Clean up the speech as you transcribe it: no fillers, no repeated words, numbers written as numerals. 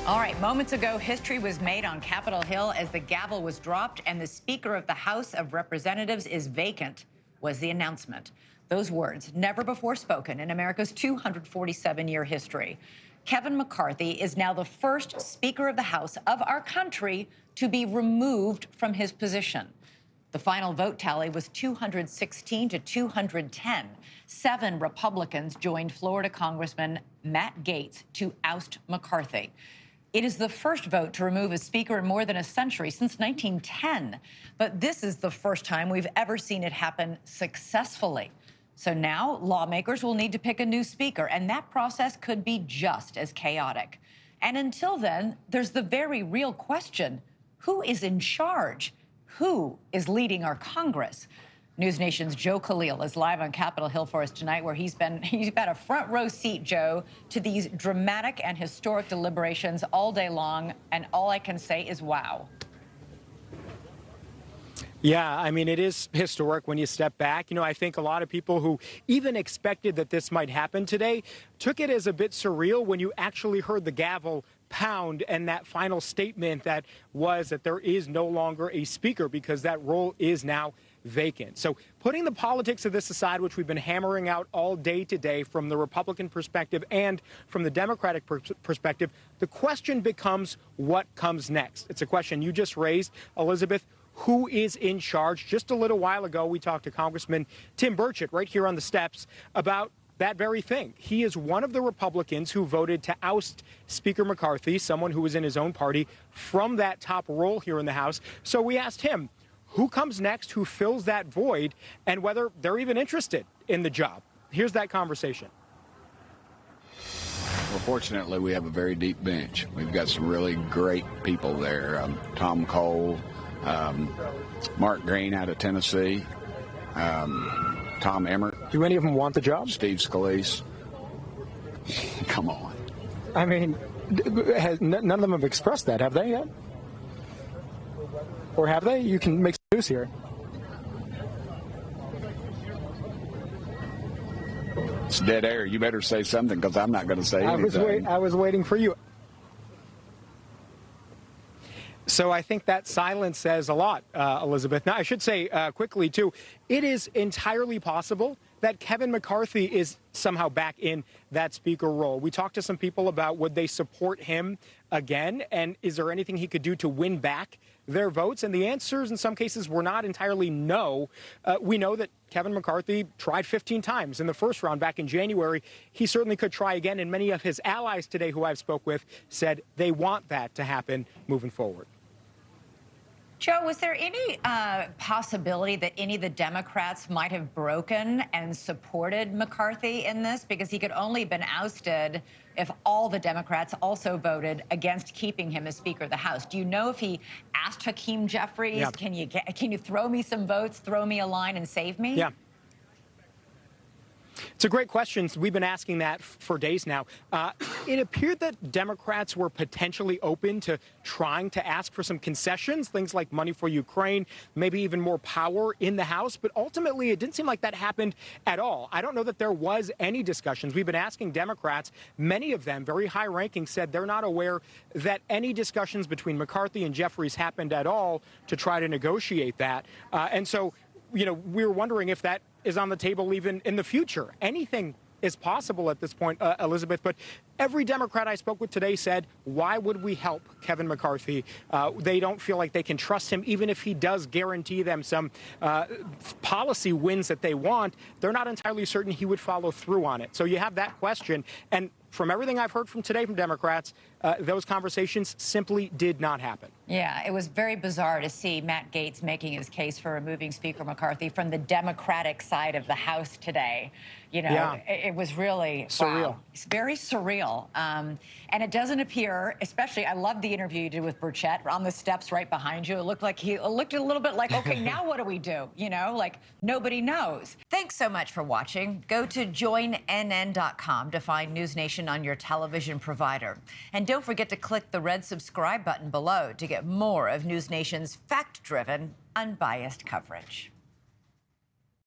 All right, moments ago, history was made on Capitol Hill as the gavel was dropped and the Speaker of the House of Representatives is vacant, was the announcement. Those words, never before spoken in America's 247-year history. Kevin McCarthy is now the first Speaker of the House of our country to be removed from his position. The final vote tally was 216 to 210. 7 Republicans joined Florida Congressman Matt Gaetz to oust McCarthy. It is the first vote to remove a speaker in more than a century, since 1910. But this is the first time we've ever seen it happen successfully. So now lawmakers will need to pick a new speaker, and that process could be just as chaotic. And until then, there's the very real question: who is in charge? Who is leading our Congress? NewsNation's Joe Khalil is live on Capitol Hill for us tonight, where he's got a front row seat, Joe, to these dramatic and historic deliberations all day long. And all I can say is wow. Yeah, I mean, it is historic when you step back. You know, I think a lot of people who even expected that this might happen today took it as a bit surreal when you actually heard the gavel pound and that final statement that was that there is no longer a speaker because that role is now vacant. So putting the politics of this aside, which we've been hammering out all day today from the Republican perspective and from the Democratic perspective, the question becomes what comes next. It's a question you just raised, Elizabeth. Who is in charge? Just a little while ago, we talked to Congressman Tim Burchett right here on the steps about that very thing. He is one of the Republicans who voted to oust Speaker McCarthy, someone who was in his own party, from that top role here in the House. So we asked him, who comes next, who fills that void, and whether they're even interested in the job. Here's that conversation. Well, fortunately, we have a very deep bench. We've got some really great people there. Tom Cole, Mark Green out of Tennessee, Tom Emmert. Do any of them want the job? Steve Scalise. Come on. I mean, none of them have expressed that, have they yet? Or have they? You can make some news here. It's dead air. You better say something, because I'm not going to say anything. I was waiting for you. So I think that silence says a lot, Elizabeth. Now, I should say quickly, too, it is entirely possible that Kevin McCarthy is somehow back in that speaker role. We talked to some people about would they support him again, and is there anything he could do to win back their votes? And the answers in some cases were not entirely no. We know that Kevin McCarthy tried 15 times in the first round back in January. He certainly could try again, and many of his allies today who I've spoke with said they want that to happen moving forward. Joe, was there any possibility that any of the Democrats might have broken and supported McCarthy in this? Because he could only have been ousted if all the Democrats also voted against keeping him as Speaker of the House. Do you know if he asked Hakeem Jeffries, Yeah. Can you throw me some votes, throw me a line and save me? Yeah. It's a great question. We've been asking that for days now. It appeared that Democrats were potentially open to trying to ask for some concessions, things like money for Ukraine, maybe even more power in the House. But ultimately, it didn't seem like that happened at all. I don't know that there was any discussions. We've been asking Democrats. Many of them, very high ranking, said they're not aware that any discussions between McCarthy and Jeffries happened at all to try to negotiate that. And so, you know, we were wondering if that is on the table even in the future. Anything is possible at this point, Elizabeth. But every Democrat I spoke with today said, why would we help Kevin McCarthy? They don't feel like they can trust him, even if he does guarantee them some policy wins that they want. They're not entirely certain he would follow through on it. So you have that question. And from everything I've heard from today from Democrats, those conversations simply did not happen. Yeah, it was very bizarre to see Matt Gaetz making his case for removing Speaker McCarthy from the Democratic side of the House today. You know, Yeah. it was really Surreal. Wow. It's very surreal. And it doesn't appear, especially, I love the interview you did with Burchett on the steps right behind you. It looked like he looked a little bit like, okay, now what do we do? You know, like nobody knows. Thanks so much for watching. Go to joinnn.com to find NewsNation on your television provider. And don't forget to click the red subscribe button below to get more of NewsNation's fact-driven, unbiased coverage.